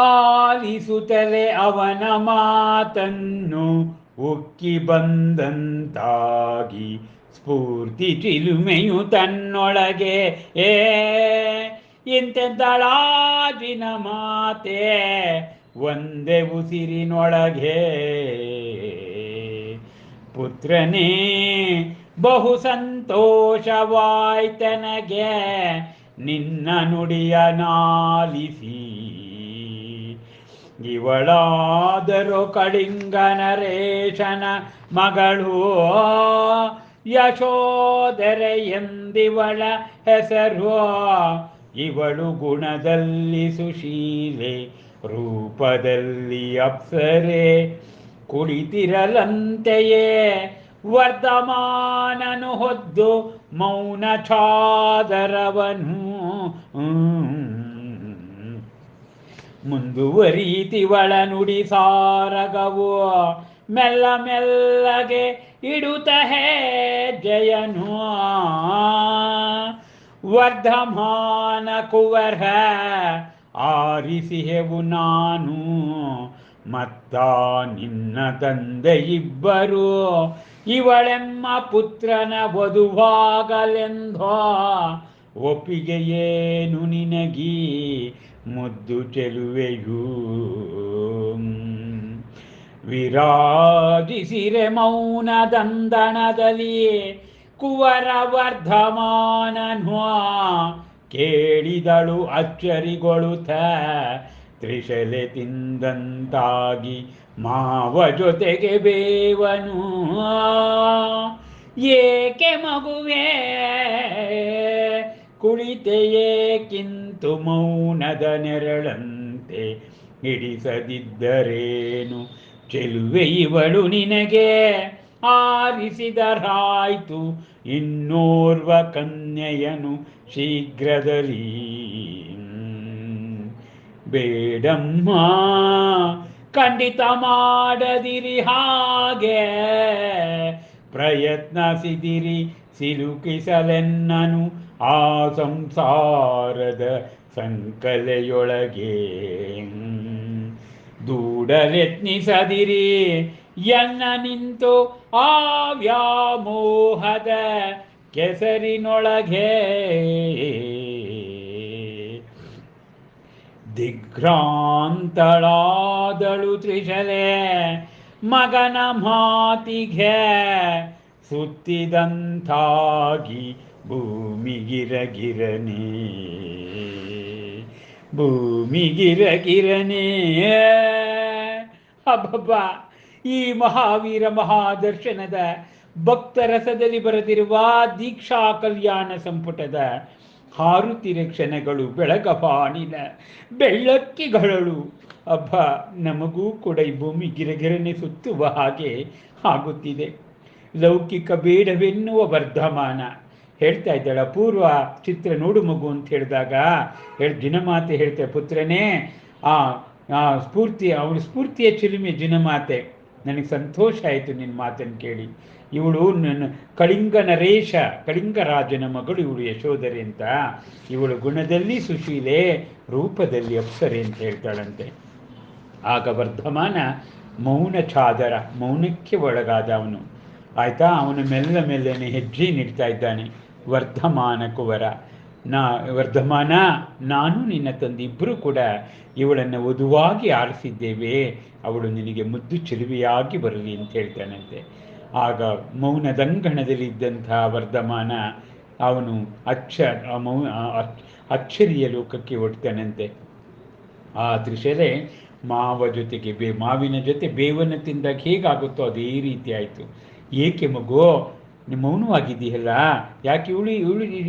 ಆಲಿಸುತ್ತಲೇ ಅವನ ಮಾತನ್ನು ಉಕ್ಕಿ ಬಂದಂತಾಗಿ ಸ್ಫೂರ್ತಿ ಚಿಲುಮೆಯು ತನ್ನೊಳಗೆ ಏ ಇಂತೆದ್ದಳಾಜಿನ ಮಾತೆ ಒಂದೇ ಉಸಿರಿನೊಳಗೆ ಪುತ್ರನೇ ಬಹು ಸಂತೋಷವಾಯ್ತನಗೆ ನಿನ್ನ ನುಡಿಯ ನಾಲಿಸಿ ಇವಳಾದರೂ ಕಳಿಂಗ ನರೇಶನ ಮಗಳು ಯಶೋಧರೆ ಎಂದಿವಳ ಹೆಸರು ಇವಳು ಗುಣದಲ್ಲಿ ಸುಶೀಲೆ ರೂಪದಲ್ಲಿ ಅಪ್ಸರೆ ಕುಳಿತಿರಲಂತೆಯೇ ವರ್ಧಮಾನನು ಹೊದ್ದು ಮೌನ ಚಾದರವನು ಮುಂದುವರೀತಿವಳ ನುಡಿ ಸಾರಗವು ಮೆಲ್ಲ ಮೆಲ್ಲಗೆ ಇಡುತ್ತ ಹೆಜ್ಜೆಯನು ವರ್ಧಮಾನ ಕುವರ ಆರಿಸಿಹೆವು ನಾನು ಮತ್ತ ನಿನ್ನ ತಂದೆ ಇಬ್ಬರು ಇವಳೆಮ್ಮ ಪುತ್ರನ ವಧುವಾಗಲೆಂದೋ ಒಪ್ಪಿಗೆಯೇನು ನಿನಗೀ ಮುದ್ದು ಚೆಲುವೆಯೂ ವಿರಾಜಿಸಿರೆ ಮೌನದಂದಣದಲ್ಲಿ ಕುವರ ವರ್ಧಮಾನನು ಕೇಳಿದಳು ಅಚ್ಚರಿಗೊಳುತ್ತ ತ್ರಿಶಲೆ ತಿಂದಂತಾಗಿ ಮಾವ ಜೊತೆಗೆ ಬೇವನು ಏಕೆ ಮಗುವೇ ಕುಳಿತೆಯೇಕಿಂತು ಮೌನದ ನೆರಳಂತೆ ಹಿಡಿಸದಿದ್ದರೇನು ಚೆಲುವೆ ಇವಳು ನಿನಗೆ ಆರಿಸಿದರಾಯ್ತು ಇನ್ನೋರ್ವ ಕನ್ಯೆಯನು ಶೀಘ್ರದಲ್ಲಿ ಬೇಡಮ್ಮ ಖಂಡಿತ ಮಾಡದಿರಿ ಹಾಗೆ ಪ್ರಯತ್ನಿಸಿದಿರಿ ಸಿಲುಕಿಸಲೆನ್ನನು ಆ ಸಂಸಾರದ ಸಂಕಲೆಯೊಳಗೆ ದೂಡಲೆತ್ನಿಸದಿರಿ ಎನ್ನ ನಿಂತು ಆ ವ್ಯಾಮೋಹದ ಕೆಸರಿನೊಳಗೆ ದಿಗ್ಭ್ರಾಂತಳಾದಳು ತ್ರಿಶಲೆ ಮಗನ ಮಾತಿಗೆ ಸುತ್ತಿದಂತಾಗಿ ಭೂಮಿಗಿರಗಿರನೆ ಅಬ್ಬಬ್ಬ ಈ ಮಹಾವೀರ ಮಹಾದರ್ಶನದ ಭಕ್ತರಸದಲ್ಲಿ ಬರೆದಿರುವ ದೀಕ್ಷಾ ಕಲ್ಯಾಣ ಸಂಪುಟದ ಹಾರುತಿರ ಕ್ಷಣಗಳು ಬೆಳಗಬಾಣಿನ ಬೆಳ್ಳಕ್ಕಿಗಳು. ಅಬ್ಬ ನಮಗೂ ಕೂಡ ಈ ಭೂಮಿ ಗಿರಗಿರನೆ ಸುತ್ತುವ ಹಾಗೆ ಆಗುತ್ತಿದೆ. ಲೌಕಿಕ ಬೇಡವೆನ್ನುವ ವರ್ಧಮಾನ ಹೇಳ್ತಾ ಇದ್ದಾಳ. ಪೂರ್ವ ಚಿತ್ರ ನೋಡು ಮಗು ಅಂತ ಹೇಳಿದಾಗ ಜಿನಮಾತೆ ಹೇಳ್ತಾರೆ, ಪುತ್ರನೇ ಆ ಅವಳ ಸ್ಫೂರ್ತಿಯ ಚಿಲುಮೆ ಜಿನಮಾತೆ. ನನಗೆ ಸಂತೋಷ ಆಯಿತು ನಿನ್ನ ಮಾತನ್ನು ಕೇಳಿ. ಇವಳು ನನ್ನ ಕಳಿಂಗ ನರೇಶ, ಕಳಿಂಗ ರಾಜನ ಮಗಳು ಇವಳು ಯಶೋಧರೆ ಅಂತ. ಇವಳು ಗುಣದಲ್ಲಿ ಸುಶೀಲೆ, ರೂಪದಲ್ಲಿ ಅಪ್ಸರೆ ಅಂತ ಹೇಳ್ತಾಳಂತೆ. ಆಗ ವರ್ಧಮಾನ ಮೌನ ಚಾದರ, ಮೌನಕ್ಕೆ ಒಳಗಾದ ಅವನು. ಆಯಿತಾ, ಅವನು ಮೆಲ್ಲ ಮೆಲ್ಲನೆ ಹೆಜ್ಜೆ ನೀಡ್ತಾ ಇದ್ದಾನೆ. ವರ್ಧಮಾನ ಕುವರ, ವರ್ಧಮಾನ, ನಾನು ನಿನ್ನ ತಂದೆ ಇಬ್ಬರು ಕೂಡ ಇವಳನ್ನು ವಧುವಾಗಿ ಆರಿಸಿದ್ದೇವೆ, ಅವಳು ನಿನಗೆ ಮುದ್ದು ಚೆಲುವೆಯಾಗಿ ಬರಲಿ ಅಂತ ಹೇಳ್ತಾನಂತೆ. ಆಗ ಮೌನದಂಗಣದಲ್ಲಿದ್ದಂತಹ ವರ್ಧಮಾನ ಅವನು ಅಚ್ಚರಿಯ ಲೋಕಕ್ಕೆ ಹೊಡ್ತಾನಂತೆ. ಆ ತ್ರಿಶಲೆ ಮಾವ ಜೊತೆಗೆ ಮಾವಿನ ಜೊತೆ ಬೇವನ್ನು ತಿಂದಾಗ ಹೇಗಾಗುತ್ತೋ ಅದೇ ರೀತಿ ಆಯಿತು. ಏಕೆ ಮಗು ಮೌನವಾಗಿದೆಯಲ್ಲ, ಯಾಕೆ ಇವಳು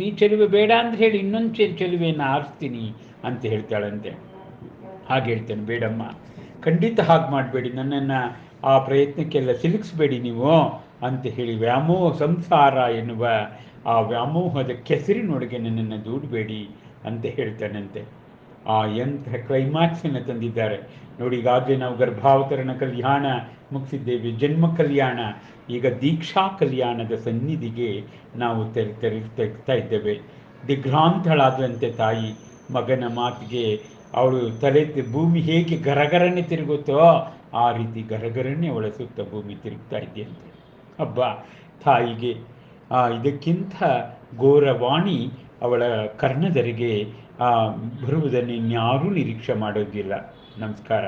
ಈ ಚೆಲುವೆ ಬೇಡ ಅಂತ ಹೇಳಿ ಇನ್ನೊಂದು ಚೆಲುವೆಯನ್ನು ಆರಿಸ್ತೀನಿ ಅಂತ ಹೇಳ್ತಾಳಂತೆ. ಹಾಗೆ ಹೇಳ್ತೇನೆ, ಬೇಡಮ್ಮ, ಖಂಡಿತ ಹಾಗೆ ಮಾಡಬೇಡಿ, ನನ್ನನ್ನು ಆ ಪ್ರಯತ್ನಕ್ಕೆಲ್ಲ ಸಿಲುಕಿಸ್ಬೇಡಿ ನೀವು ಅಂತ ಹೇಳಿ ವ್ಯಾಮೋಹ ಸಂಸಾರ ಎನ್ನುವ ಆ ವ್ಯಾಮೋಹದ ಕೆಸರಿನೊಳಗೆ ನನ್ನನ್ನು ದೂಡಬೇಡಿ ಅಂತ ಹೇಳ್ತಾನಂತೆ. ಆ ಎಂಥ ಕ್ಲೈಮ್ಯಾಕ್ಸನ್ನು ತಂದಿದ್ದಾರೆ ನೋಡಿ. ಈಗಾಗಲೇ ನಾವು ಗರ್ಭಾವತರಣ ಕಲ್ಯಾಣ ಮುಗಿಸಿದ್ದೇವೆ, ಜನ್ಮ ಕಲ್ಯಾಣ, ಈಗ ದೀಕ್ಷಾ ಕಲ್ಯಾಣದ ಸನ್ನಿಧಿಗೆ ನಾವು ತೆಗ್ತಾ ಇದ್ದೇವೆ. ದಿಗ್ಭ್ರಾಂತಳಾದಂತೆ ತಾಯಿ ಮಗನ ಮಾತಿಗೆ ಅವಳು ಭೂಮಿ ಹೇಗೆ ಗರಗರನೆ ತಿರುಗುತ್ತೋ ಆ ರೀತಿ ಗರಗರನೆ ಅವಳ ಸುತ್ತ ಭೂಮಿ ತಿರುಗ್ತಾ ಇದೆಯಂತೆ. ಹಬ್ಬ ತಾಯಿಗೆ ಇದಕ್ಕಿಂತ ಘೋರವಾಣಿ ಅವಳ ಕರ್ಣದರಿಗೆ ಬರುವುದನ್ನು ಇನ್ಯಾರೂ ನಿರೀಕ್ಷೆ ಮಾಡೋದಿಲ್ಲ. ನಮಸ್ಕಾರ.